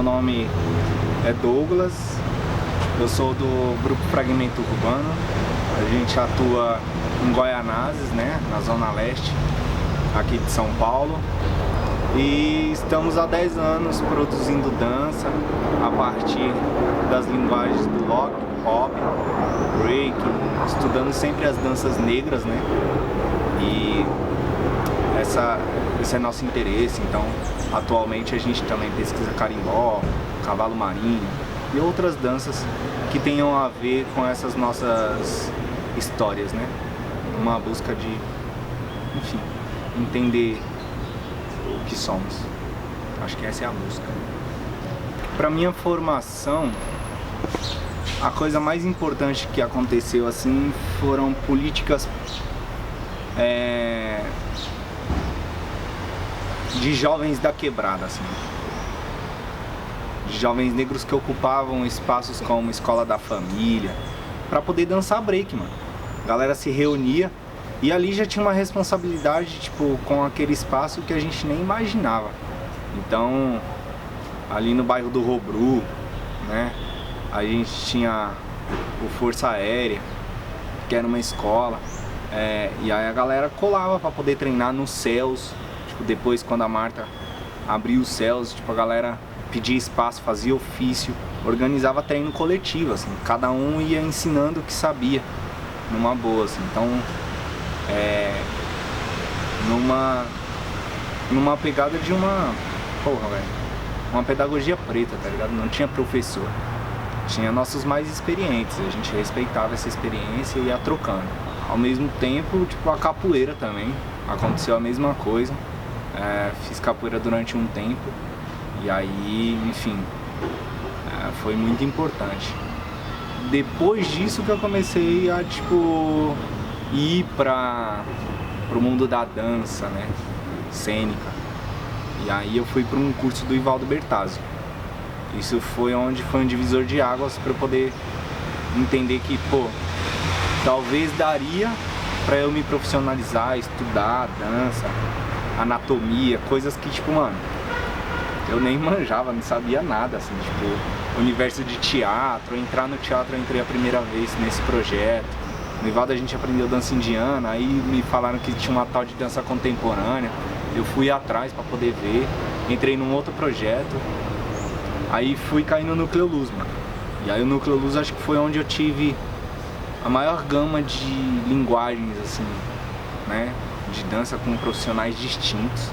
Meu nome é Douglas, eu sou do Grupo Fragmento Urbano. A gente atua em Goianazes, né, na Zona Leste, aqui de São Paulo. E estamos há 10 anos produzindo dança a partir das linguagens do rock, pop, break, estudando sempre as danças negras, né? E esse é nosso interesse. Então, atualmente a gente também pesquisa carimbó, cavalo marinho e outras danças que tenham a ver com essas nossas histórias, né? Uma busca de, enfim, entender o que somos. Acho que essa é a busca. Para minha formação, a coisa mais importante que aconteceu assim foram políticas de jovens da quebrada, assim. De jovens negros que ocupavam espaços como Escola da Família para poder dançar break, mano. A galera se reunia e ali já tinha uma responsabilidade, tipo, com aquele espaço que a gente nem imaginava. Então, ali no bairro do Robru, né, a gente tinha o Força Aérea, que era uma escola, e aí a galera colava para poder treinar nos céus. Tipo, depois, quando a Marta abriu os céus, tipo, a galera pedia espaço, fazia ofício, organizava treino coletivo, assim, cada um ia ensinando o que sabia, numa boa, assim. Então, numa pegada de uma pedagogia preta, tá ligado? Não tinha professor, tinha nossos mais experientes, a gente respeitava essa experiência e ia trocando. Ao mesmo tempo, tipo, a capoeira também, aconteceu a mesma coisa. Fiz capoeira durante um tempo e aí, enfim, foi muito importante. Depois disso que eu comecei a, tipo, ir pro mundo da dança, né, cênica. E aí eu fui para um curso do Ivaldo Bertazzi. Isso foi um divisor de águas para eu poder entender que, pô, talvez daria para eu me profissionalizar, estudar dança, anatomia, coisas que, tipo, mano, eu nem manjava, não sabia nada, assim, tipo, universo de teatro. Entrar no teatro, eu entrei a primeira vez nesse projeto. No Ivaldo a gente aprendeu dança indiana, aí me falaram que tinha uma tal de dança contemporânea. Eu fui atrás para poder ver, entrei num outro projeto, aí fui cair no Núcleo Luz, mano. E aí o Núcleo Luz acho que foi onde eu tive a maior gama de linguagens, assim, né, de dança com profissionais distintos,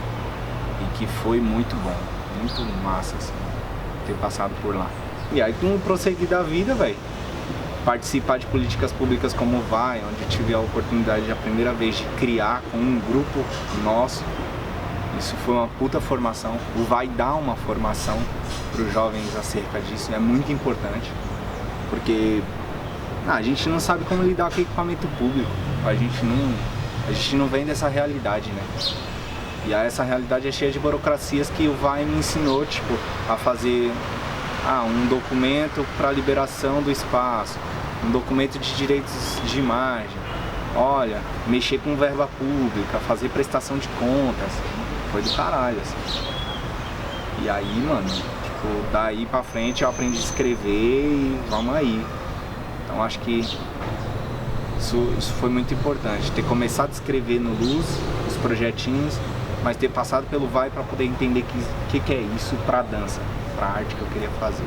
e que foi muito bom, muito massa, assim, ter passado por lá. E aí com o prosseguir da vida, velho, participar de políticas públicas como o Vai, onde eu tive a oportunidade a primeira vez de criar com um grupo nosso. Isso foi uma puta formação. O Vai dar uma formação para os jovens acerca disso, é muito importante, porque a gente não sabe como lidar com equipamento público, a gente não vem dessa realidade, né? E aí essa realidade é cheia de burocracias que o Vai me ensinou, tipo, a fazer um documento para liberação do espaço, um documento de direitos de imagem, olha, mexer com verba pública, fazer prestação de contas, foi do caralho, assim. E aí, mano, tipo, daí pra frente eu aprendi a escrever e vamos aí. Então acho que isso foi muito importante, ter começado a escrever no Luz, os projetinhos, mas ter passado pelo Vai para poder entender que é isso pra dança, pra arte que eu queria fazer.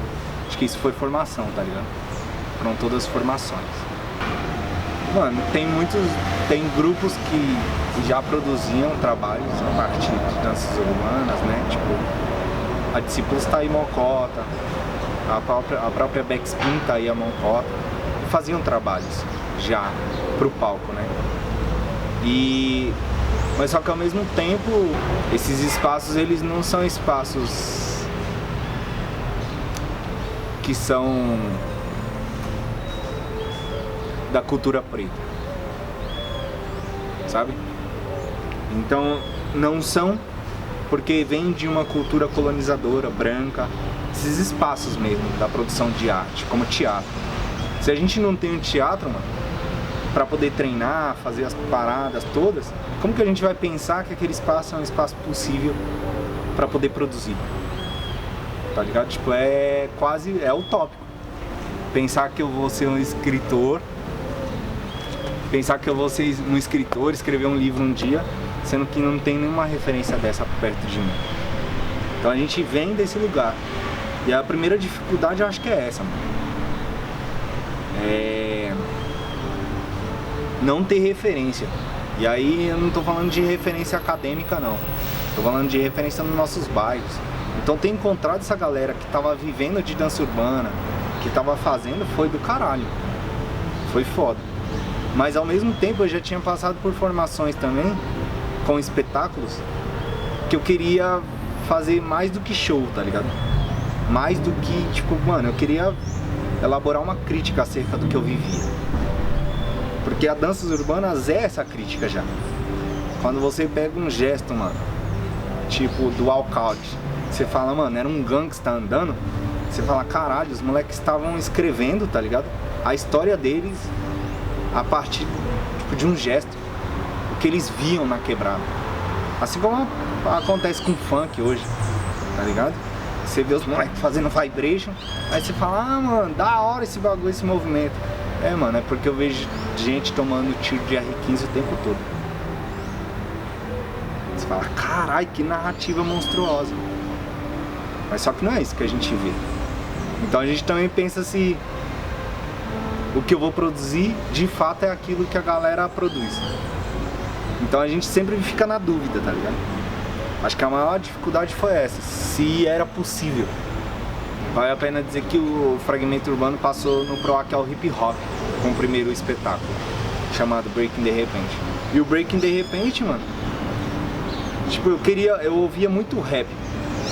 Acho que isso foi formação, tá ligado? Foram todas formações. Mano, tem grupos que já produziam trabalhos a partir de danças urbanas, né? Tipo, a Discípulos tá aí Mocota, a própria Backspin tá aí a Mocota, e faziam trabalhos já pro palco, né? Mas só que ao mesmo tempo, esses espaços, eles não são espaços que são da cultura preta, sabe? Então, não são porque vem de uma cultura colonizadora, branca, esses espaços mesmo da produção de arte, como teatro. Se a gente não tem um teatro, mano, pra poder treinar, fazer as paradas todas, como que a gente vai pensar que aquele espaço é um espaço possível pra poder produzir? tá ligado? Tipo, é quase, é utópico. Pensar que eu vou ser um escritor, escrever um livro um dia, sendo que não tem nenhuma referência dessa perto de mim. Então a gente vem desse lugar. E a primeira dificuldade eu acho que é essa, mano. Não ter referência. E aí eu não tô falando de referência acadêmica, não. Tô falando de referência nos nossos bairros. Então ter encontrado essa galera que tava vivendo de dança urbana, que tava fazendo, foi do caralho. Foi foda. Mas ao mesmo tempo eu já tinha passado por formações também, com espetáculos, que eu queria fazer mais do que show, tá ligado? Mais do que, tipo, mano, eu queria elaborar uma crítica acerca do que eu vivia. Porque a danças urbanas é essa crítica já. Quando você pega um gesto, mano, tipo do walkout, você fala, mano, era um gangsta andando, você fala, caralho, os moleques estavam escrevendo, tá ligado? A história deles a partir, tipo, de um gesto, o que eles viam na quebrada. Assim como acontece com funk hoje, tá ligado? Você vê os moleques fazendo vibration, aí você fala, ah, mano, da hora esse bagulho, esse movimento. É, mano, é porque eu vejo gente tomando tiro de R15 o tempo todo. Você fala, caralho, que narrativa monstruosa. Mas só que não é isso que a gente vê. Então a gente também pensa se o que eu vou produzir de fato é aquilo que a galera produz. Então a gente sempre fica na dúvida, tá ligado? Acho que a maior dificuldade foi essa, se era possível. Vale a pena dizer que o Fragmento Urbano passou no PROAC ao hip hop, com o primeiro espetáculo, chamado Breaking de Repente. E o Breaking de Repente, mano, tipo, eu ouvia muito rap,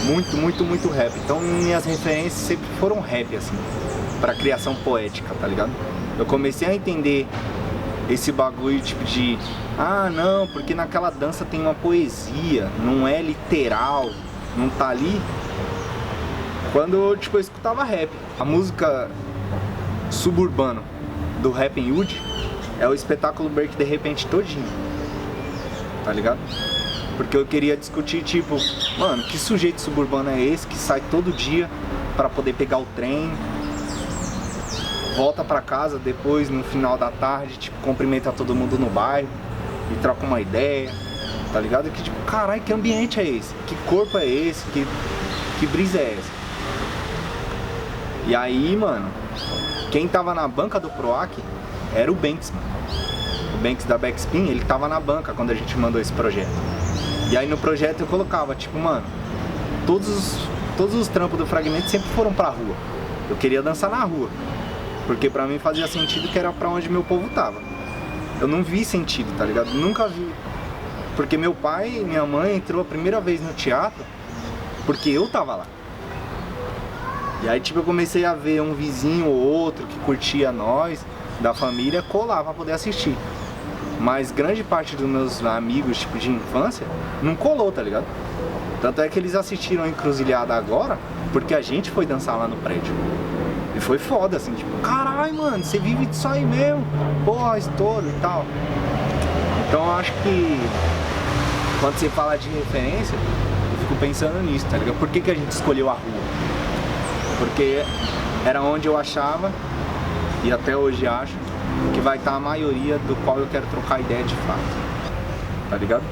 muito rap. Então minhas referências sempre foram rap, assim, pra criação poética, tá ligado? Eu comecei a entender esse bagulho, tipo, de ah, não, porque naquela dança tem uma poesia, não é literal, não tá ali. Quando, tipo, eu escutava rap. A música Suburbano do Rappin' Hood é o espetáculo Break de Repente todinho, tá ligado? Porque eu queria discutir, tipo, mano, que sujeito suburbano é esse que sai todo dia pra poder pegar o trem, volta pra casa depois, no final da tarde, tipo, cumprimenta todo mundo no bairro e troca uma ideia, tá ligado? Que tipo, caralho, que ambiente é esse? Que corpo é esse? Que brisa é essa? E aí, mano, quem tava na banca do PROAC era o Banks, mano. O Banks da Backspin, ele tava na banca quando a gente mandou esse projeto. E aí no projeto eu colocava, tipo, mano, todos os trampos do Fragmento sempre foram pra rua. Eu queria dançar na rua, porque pra mim fazia sentido que era pra onde meu povo tava. Eu não vi sentido, tá ligado? Nunca vi. Porque meu pai e minha mãe entrou a primeira vez no teatro porque eu tava lá. E aí, tipo, eu comecei a ver um vizinho ou outro que curtia nós, da família, colar pra poder assistir. Mas grande parte dos meus amigos, tipo, de infância, não colou, tá ligado? Tanto é que eles assistiram a Encruzilhada agora, porque a gente foi dançar lá no prédio. E foi foda, assim, tipo, caralho, mano, você vive disso aí mesmo, porra, estouro e tal. Então eu acho que quando você fala de referência, eu fico pensando nisso, tá ligado? Por que a gente escolheu a rua? Porque era onde eu achava, e até hoje acho, que vai estar a maioria do qual eu quero trocar ideia de fato, tá ligado?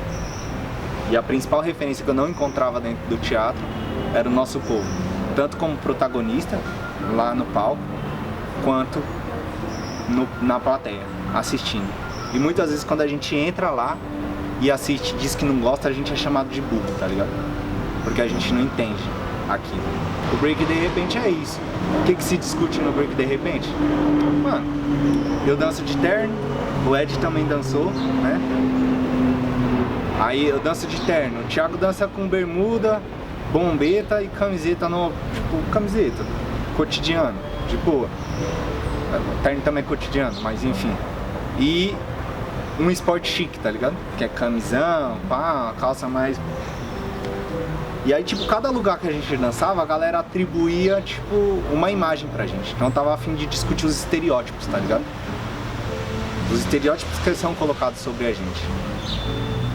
E a principal referência que eu não encontrava dentro do teatro era o nosso povo, tanto como protagonista, lá no palco, quanto na plateia, assistindo. E muitas vezes quando a gente entra lá e assiste, diz que não gosta, a gente é chamado de burro, tá ligado? Porque a gente não entende aquilo. O Break de Repente é isso. O que se discute no Break de Repente? Mano, eu danço de terno, o Ed também dançou, né? Aí eu danço de terno, o Thiago dança com bermuda, bombeta e camiseta, tipo, camiseta, cotidiano, de boa. O terno também é cotidiano, mas enfim. E um esporte chique, tá ligado? Que é camisão, pá, calça mais... E aí, tipo, cada lugar que a gente dançava, a galera atribuía, tipo, uma imagem pra gente. Então eu tava a fim de discutir os estereótipos, tá ligado? Os estereótipos que são colocados sobre a gente.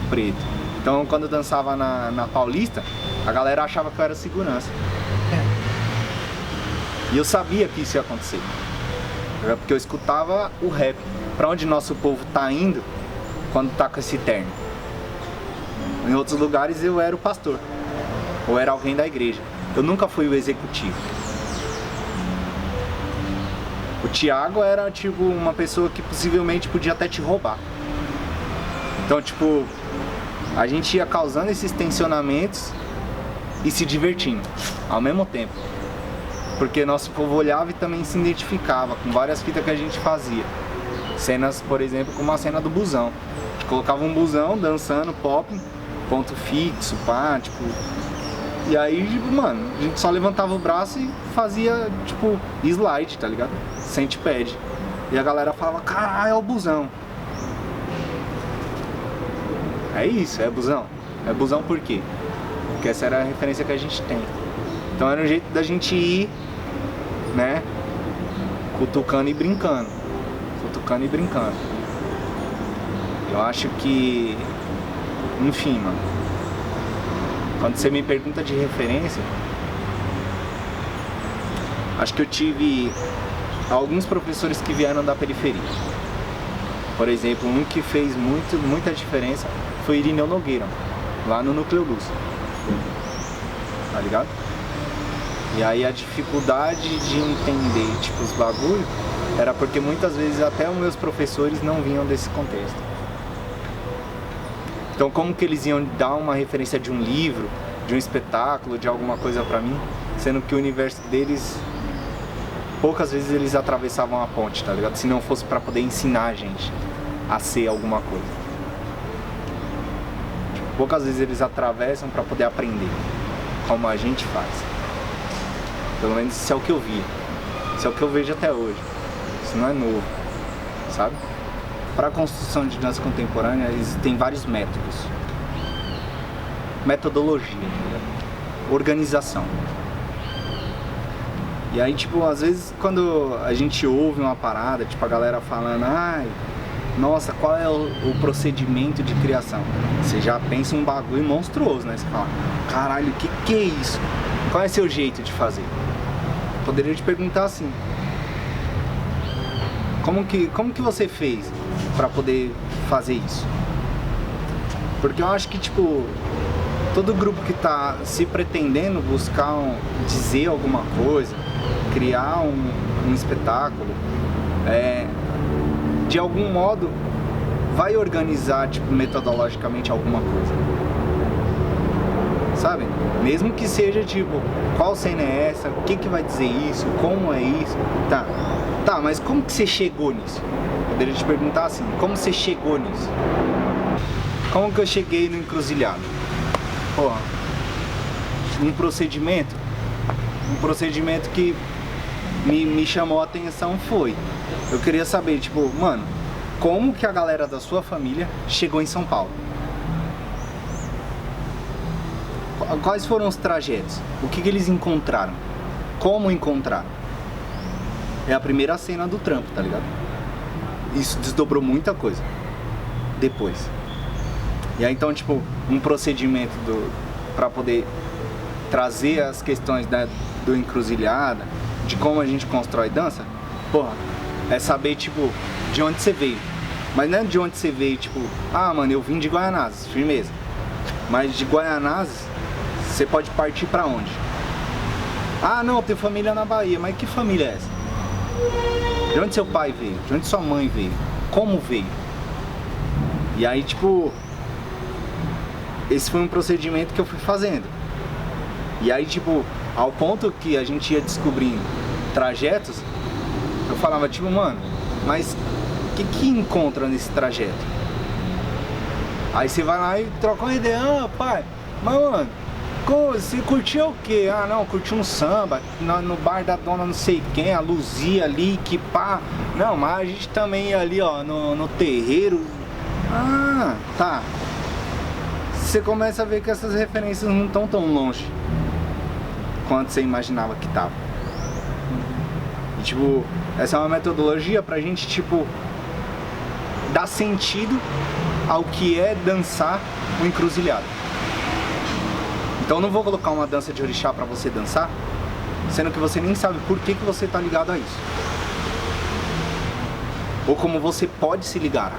Preto. Então quando eu dançava na Paulista, a galera achava que eu era segurança. E eu sabia que isso ia acontecer. Porque eu escutava o rap. Pra onde nosso povo tá indo quando tá com esse terno? Em outros lugares eu era o pastor. Ou era alguém da igreja. Eu nunca fui o executivo. O Thiago era tipo uma pessoa que possivelmente podia até te roubar. Então tipo, a gente ia causando esses tensionamentos e se divertindo ao mesmo tempo. Porque nosso povo olhava e também se identificava com várias fitas que a gente fazia. Cenas, por exemplo, como a cena do busão. A gente colocava um busão dançando pop, ponto fixo, pá, tipo... E aí, tipo, mano, a gente só levantava o braço e fazia, tipo, slide, tá ligado? Centipede. E a galera falava, caralho, é o busão. É isso, é busão. É busão por quê? Porque essa era a referência que a gente tem. Então era um jeito da gente ir, né, cutucando e brincando. Cutucando e brincando. Eu acho que... Enfim, mano. Quando você me pergunta de referência, acho que eu tive alguns professores que vieram da periferia. Por exemplo, um que fez muita diferença foi Irineu Nogueira, lá no Núcleo Luz. Tá ligado? E aí a dificuldade de entender, tipo, os bagulho era porque muitas vezes até os meus professores não vinham desse contexto. Então como que eles iam dar uma referência de um livro, de um espetáculo, de alguma coisa pra mim, sendo que o universo deles, poucas vezes eles atravessavam a ponte, tá ligado? Se não fosse pra poder ensinar a gente a ser alguma coisa. Tipo, poucas vezes eles atravessam pra poder aprender, como a gente faz. Pelo menos isso é o que eu vi. Isso é o que eu vejo até hoje. Isso não é novo, sabe? Para a construção de dança contemporânea existem vários métodos. Metodologia, organização. E aí, tipo, às vezes quando a gente ouve uma parada, tipo a galera falando, ai, nossa, qual é o procedimento de criação? Você já pensa um bagulho monstruoso, né? Você fala, caralho, o que é isso? Qual é seu jeito de fazer? Poderia te perguntar assim, como que você fez para poder fazer isso? Porque eu acho que, tipo, todo grupo que tá se pretendendo buscar dizer alguma coisa, criar um espetáculo, de algum modo vai organizar, tipo, metodologicamente alguma coisa, sabe? Mesmo que seja tipo, qual cena é essa, o que vai dizer isso, como é isso, tá, mas como que você chegou nisso? Poderia te perguntar assim, como você chegou nisso? Como que eu cheguei no Encruzilhada? Porra, um procedimento que me chamou a atenção foi, eu queria saber, tipo, mano, como que a galera da sua família chegou em São Paulo? Quais foram os trajetos? O que eles encontraram? Como encontraram? É a primeira cena do trampo, tá ligado? Isso desdobrou muita coisa depois. E aí então, tipo, um procedimento pra poder trazer as questões do Encruzilhada, de como a gente constrói dança, porra, é saber, tipo, de onde você veio. Mas não é de onde você veio, tipo, ah, mano, eu vim de Guaianazes, firmeza. Mas de Guaianazes, você pode partir pra onde? Ah, não, tem família na Bahia, mas que família é essa? De onde seu pai veio? De onde sua mãe veio? Como veio? E aí, tipo, esse foi um procedimento que eu fui fazendo. E aí, tipo, ao ponto que a gente ia descobrindo trajetos, eu falava, tipo, mano, mas o que encontra nesse trajeto? Aí você vai lá e troca uma ideia, ah, pai, mas, mano, você curtiu o quê? Ah, não, curti um samba no bar da dona não sei quem, a Luzia ali, que pá. Não, mas a gente também ia ali, ó, no terreiro. Ah, tá. Você começa a ver que essas referências não estão tão longe quanto você imaginava que tava. E, tipo, essa é uma metodologia pra gente, tipo, dar sentido ao que é dançar o Encruzilhada. Então eu não vou colocar uma dança de orixá pra você dançar sendo que você nem sabe por que você tá ligado a isso. Ou como você pode se ligar.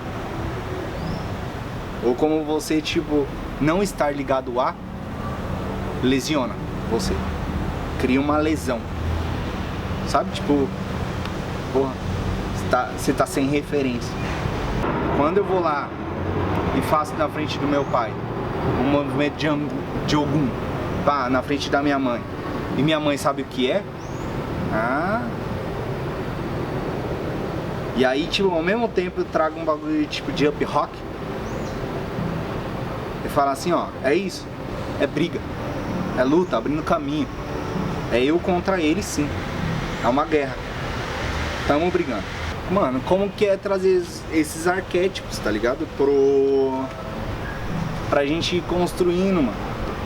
Ou como você, tipo, não estar ligado a lesiona você. Cria uma lesão. Sabe? Tipo, porra, você tá sem referência. Quando eu vou lá e faço na frente do meu pai um movimento de Ogum, pá, na frente da minha mãe, e minha mãe sabe o que é, e aí, tipo, ao mesmo tempo eu trago um bagulho tipo de up rock e falo assim, ó, é isso, é briga, é luta, abrindo caminho, é eu contra ele, sim, é uma guerra, tamo brigando. Mano, como que é trazer esses arquétipos, tá ligado? Pra gente ir construindo, mano,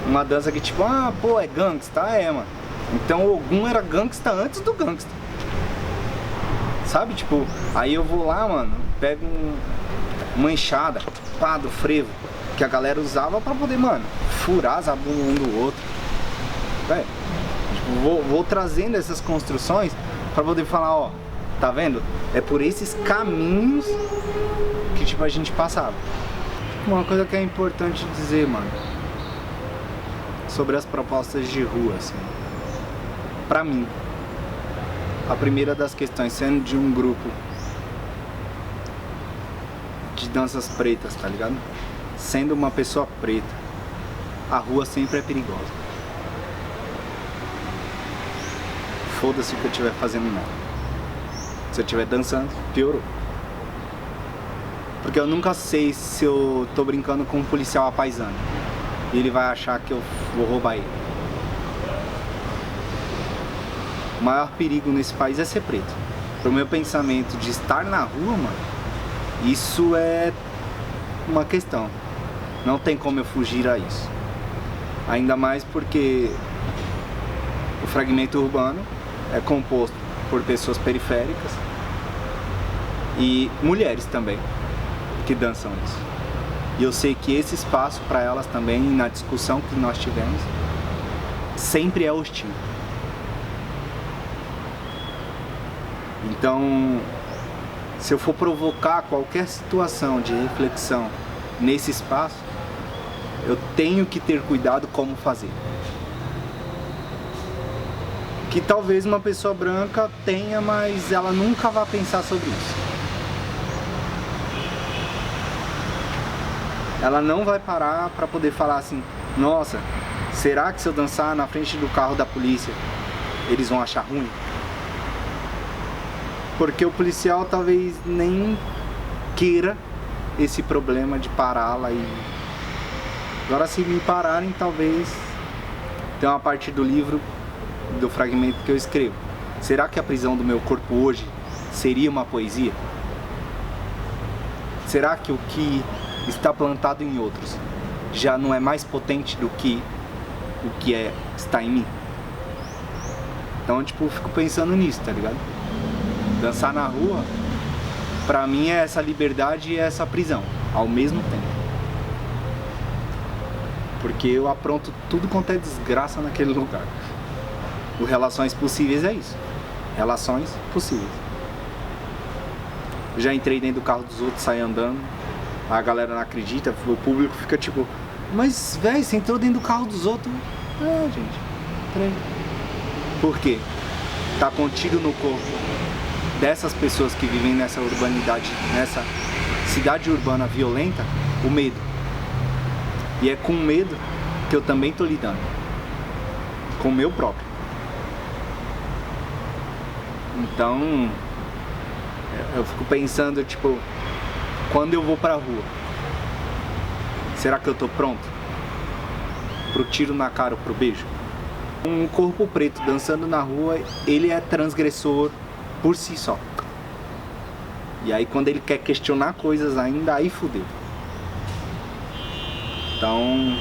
uma dança que tipo, pô, é gangsta, mano. Então o Ogum era gangsta antes do gangsta. Sabe, tipo, aí eu vou lá, mano, pego uma enxada, pá, do frevo, que a galera usava pra poder, mano, furar as abundas um do outro. Véio, tipo, vou trazendo essas construções pra poder falar, ó, tá vendo? É por esses caminhos que, tipo, a gente passava. Uma coisa que é importante dizer, mano, sobre as propostas de rua, assim, pra mim, a primeira das questões, sendo de um grupo de danças pretas, tá ligado? Sendo uma pessoa preta, a rua sempre é perigosa. Foda-se o que eu estiver fazendo nela. Se eu estiver dançando, piorou. Porque eu nunca sei se eu tô brincando com um policial apaisano e ele vai achar que eu vou roubar ele. O maior perigo nesse país é ser preto. Pro meu pensamento de estar na rua, mano, isso é uma questão. Não tem como eu fugir a isso. Ainda mais porque o fragmento urbano é composto por pessoas periféricas e mulheres também que dançam isso. E eu sei que esse espaço para elas também, na discussão que nós tivemos, sempre é hostil. Então, se eu for provocar qualquer situação de reflexão nesse espaço, eu tenho que ter cuidado como fazer. Que talvez uma pessoa branca tenha, mas ela nunca vai pensar sobre isso. Ela não vai parar para poder falar assim, nossa, será que se eu dançar na frente do carro da polícia, eles vão achar ruim? Porque o policial talvez nem queira esse problema de pará-la e... Agora se me pararem, talvez... Tem uma parte do livro, do fragmento que eu escrevo. Será que a prisão do meu corpo hoje seria uma poesia? Será que o que está plantado em outros já não é mais potente do que o que está em mim? Então, tipo, eu fico pensando nisso, tá ligado? Dançar na rua, pra mim, é essa liberdade e essa prisão, ao mesmo tempo. Porque eu apronto tudo quanto é desgraça naquele lugar. O Relações Possíveis é isso. Relações possíveis. Eu já entrei dentro do carro dos outros, saí andando. A galera não acredita, o público fica tipo, mas velho, você entrou dentro do carro dos outros. Gente, peraí. Por quê? Tá contido no corpo dessas pessoas que vivem nessa urbanidade, nessa cidade urbana violenta, o medo. E é com medo que eu também tô lidando. Com o meu próprio. Então, eu fico pensando, tipo, quando eu vou pra rua, será que eu tô pronto pro tiro na cara ou pro beijo? Um corpo preto dançando na rua, ele é transgressor por si só. E aí quando ele quer questionar coisas ainda, aí fudeu. Então,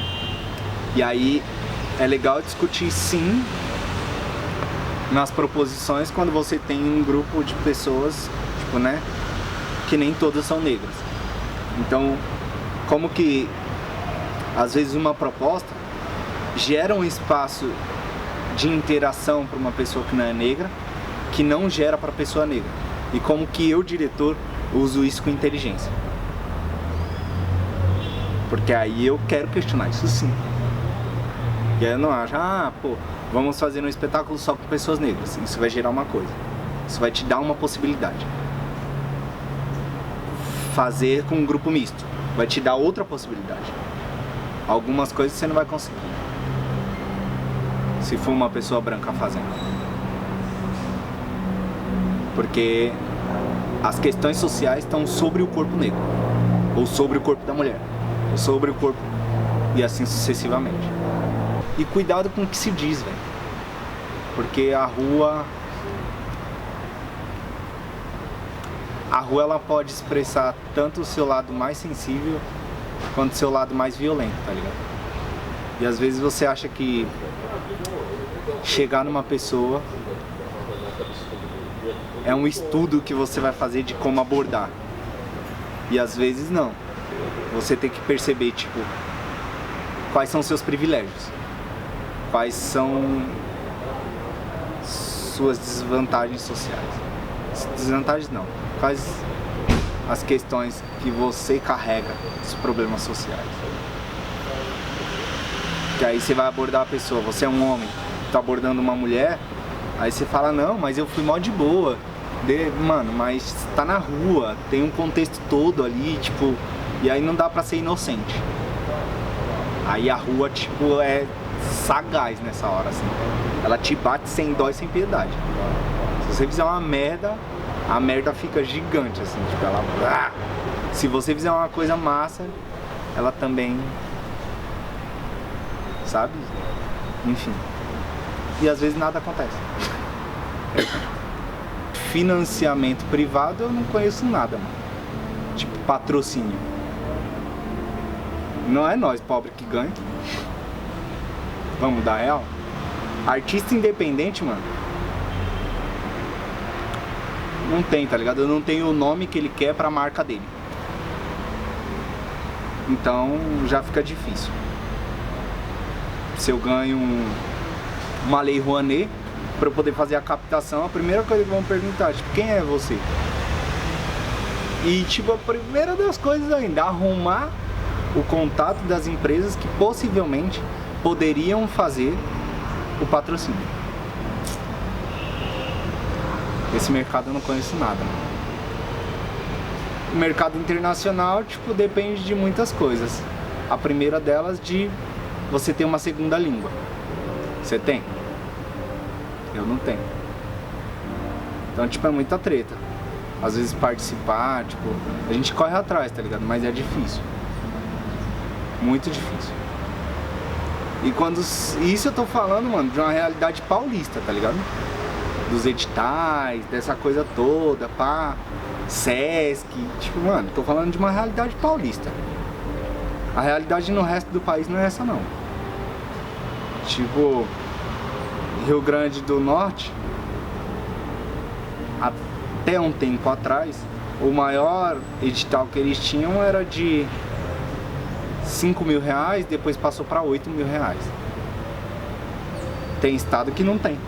e aí é legal discutir sim nas proposições quando você tem um grupo de pessoas, tipo, né, que nem todas são negras. Então, como que às vezes uma proposta gera um espaço de interação para uma pessoa que não é negra, que não gera para a pessoa negra. E como que eu, diretor, uso isso com inteligência. Porque aí eu quero questionar isso sim. E aí eu não acho, pô, vamos fazer um espetáculo só com pessoas negras. Isso vai gerar uma coisa. Isso vai te dar uma possibilidade. Fazer com um grupo misto vai te dar outra possibilidade. Algumas coisas você não vai conseguir se for uma pessoa branca fazendo. Porque as questões sociais estão sobre o corpo negro, ou sobre o corpo da mulher, ou sobre o corpo, e assim sucessivamente. E cuidado com o que se diz, velho. Porque a rua ela pode expressar tanto o seu lado mais sensível quanto o seu lado mais violento, tá ligado? E às vezes você acha que chegar numa pessoa é um estudo que você vai fazer de como abordar. E às vezes não. Você tem que perceber, tipo, quais são seus privilégios, quais são suas desvantagens sociais. Desvantagens não. Quais as questões que você carrega, os problemas sociais. Que aí você vai abordar a pessoa, você é um homem, tá abordando uma mulher, aí você fala, não, mas eu fui mó de boa. Mano, mas tá na rua, tem um contexto todo ali, tipo, e aí não dá pra ser inocente. Aí a rua, tipo, é sagaz nessa hora, assim. Ela te bate sem dó e sem piedade. Se você fizer uma merda, a merda fica gigante, assim, tipo, ela... Se você fizer uma coisa massa, ela também... Sabe? Enfim. E às vezes nada acontece. Financiamento privado eu não conheço nada, mano. Tipo, patrocínio. Não é nós, pobre, que ganha. Vamos dar real? Artista independente, mano, não tem, tá ligado? Eu não tenho o nome que ele quer pra marca dele. Então já fica difícil. Se eu ganho uma lei Rouanet pra eu poder fazer a captação, a primeira coisa que vão perguntar, tipo, quem é você? E tipo, a primeira das coisas ainda, arrumar o contato das empresas que possivelmente poderiam fazer o patrocínio. Esse mercado eu não conheço nada. O mercado internacional, tipo, depende de muitas coisas. A primeira delas de você ter uma segunda língua. Você tem? Eu não tenho. Então, tipo, é muita treta. Às vezes participar, tipo, a gente corre atrás, tá ligado? Mas é difícil. Muito difícil. E quando... Isso eu tô falando, mano, de uma realidade paulista, tá ligado? Dos editais, dessa coisa toda, pá, Sesc, tipo, mano, tô falando de uma realidade paulista. A realidade no resto do país não é essa, não. Tipo, Rio Grande do Norte, até um tempo atrás, o maior edital que eles tinham era de 5 mil reais, depois passou para 8 mil reais. Tem estado que não tem.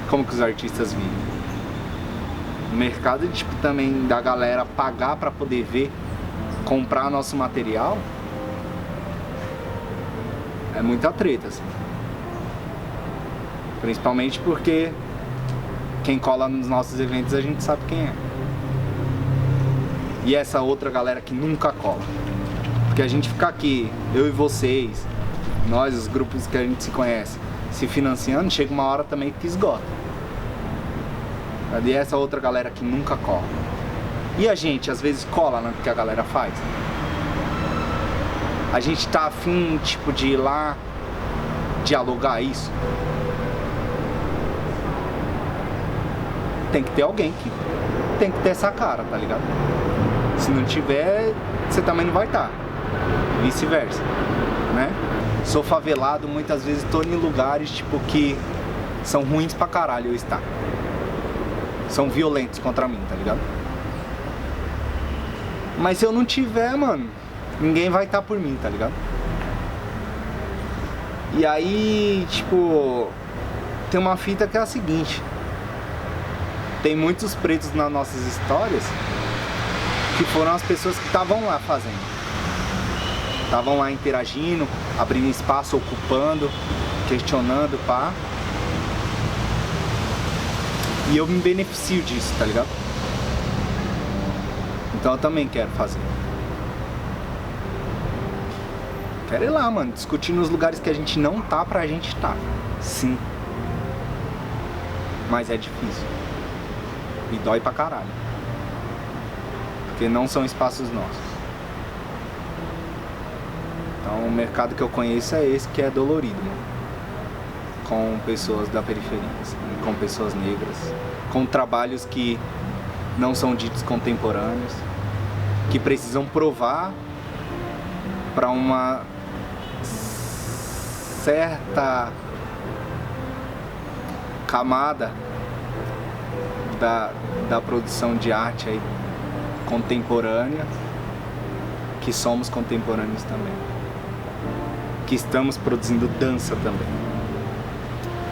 Como que os artistas vivem? O mercado, tipo, também da galera pagar para poder ver, comprar nosso material, é muita treta, assim. Principalmente porque quem cola nos nossos eventos a gente sabe quem é. E essa outra galera que nunca cola. Porque a gente fica aqui, eu e vocês, nós, os grupos que a gente se conhece, se financiando, chega uma hora também que esgota. E essa outra galera que nunca cola. E a gente, às vezes, cola no que a galera faz. A gente tá afim, tipo, de ir lá dialogar isso. Tem que ter alguém que tem que ter essa cara, tá ligado? Se não tiver, você também não vai estar. Vice-versa, né? Sou favelado, muitas vezes tô em lugares, tipo, que são ruins pra caralho eu estar. São violentos contra mim, tá ligado? Mas se eu não tiver, mano, ninguém vai estar por mim, tá ligado? E aí, tipo, tem uma fita que é a seguinte: tem muitos pretos nas nossas histórias que foram as pessoas que estavam lá fazendo, estavam lá interagindo, abrindo espaço, ocupando, questionando, pá. E eu me beneficio disso, tá ligado? Então eu também quero fazer. Quero ir lá, mano, discutir nos lugares que a gente não tá pra gente estar. Sim. Mas é difícil. E dói pra caralho. Porque não são espaços nossos. Então o mercado que eu conheço é esse, que é dolorido, mano. Com pessoas da periferia, assim, com pessoas negras, com trabalhos que não são ditos contemporâneos, que precisam provar para uma certa camada da produção de arte aí contemporânea, que somos contemporâneos também, que estamos produzindo dança também,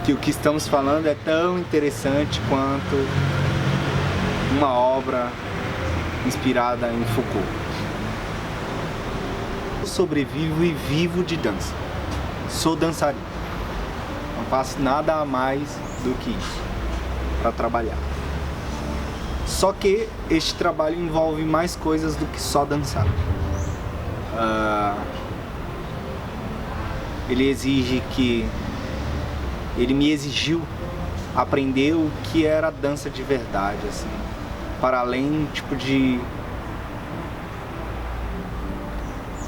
que o que estamos falando é tão interessante quanto uma obra inspirada em Foucault. Eu sobrevivo e vivo de dança. Sou dançarino. Não faço nada a mais do que isso para trabalhar. Só que este trabalho envolve mais coisas do que só dançar. Ele me exigiu aprender o que era dança de verdade, assim, para além, tipo, de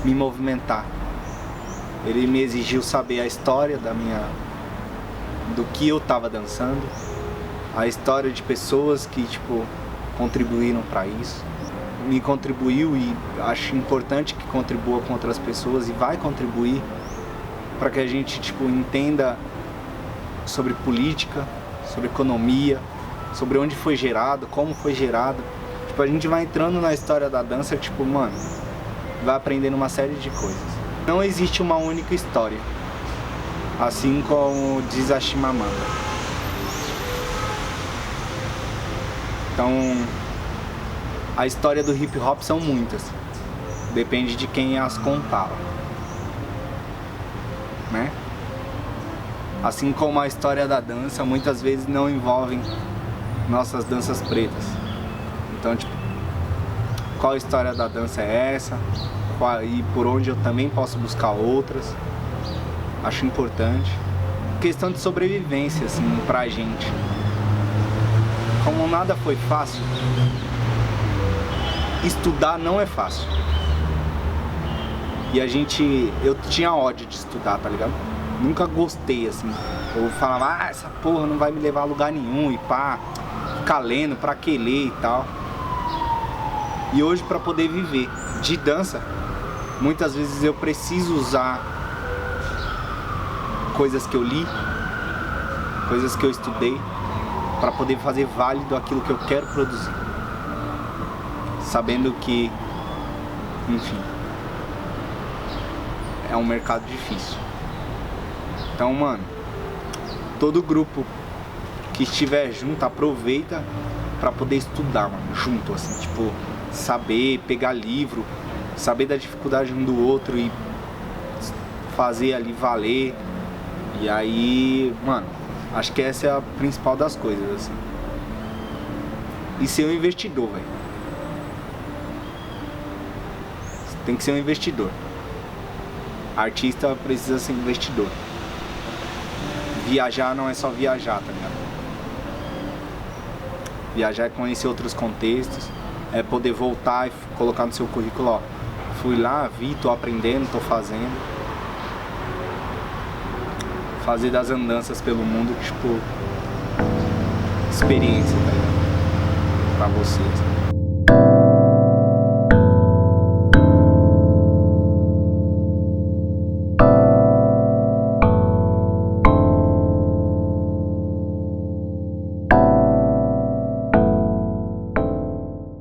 me movimentar. Ele me exigiu saber a história do que eu tava dançando, a história de pessoas que, tipo, contribuíram para isso. Me contribuiu e acho importante que contribua com outras pessoas e vai contribuir para que a gente, tipo, entenda sobre política, sobre economia, sobre onde foi gerado, como foi gerado. Tipo, a gente vai entrando na história da dança, tipo, mano, vai aprendendo uma série de coisas. Não existe uma única história, assim como diz a Chimamanda. Então, a história do hip hop são muitas, depende de quem as contava, né? Assim como a história da dança muitas vezes não envolvem nossas danças pretas. Então, tipo, qual a história da dança é essa? E por onde eu também posso buscar outras. Acho importante. Questão de sobrevivência, assim, pra gente. Como nada foi fácil, estudar não é fácil. E eu tinha ódio de estudar, tá ligado? Nunca gostei, assim. Eu falava, essa porra não vai me levar a lugar nenhum e pá, ficar lendo, pra que ler e tal. E hoje, pra poder viver de dança, muitas vezes eu preciso usar coisas que eu li, coisas que eu estudei, pra poder fazer válido aquilo que eu quero produzir. Sabendo que, enfim, é um mercado difícil. Então, mano, todo grupo que estiver junto, aproveita pra poder estudar, mano, junto, assim, tipo, saber, pegar livro, saber da dificuldade um do outro e fazer ali valer. E aí, mano, acho que essa é a principal das coisas, assim. E ser um investidor, velho. Tem que ser um investidor. Artista precisa ser investidor. Viajar não é só viajar, tá ligado? Viajar é conhecer outros contextos, é poder voltar e colocar no seu currículo, ó, fui lá, vi, tô aprendendo, tô fazendo. Fazer das andanças pelo mundo, tipo, experiência, tá ligado? Pra vocês.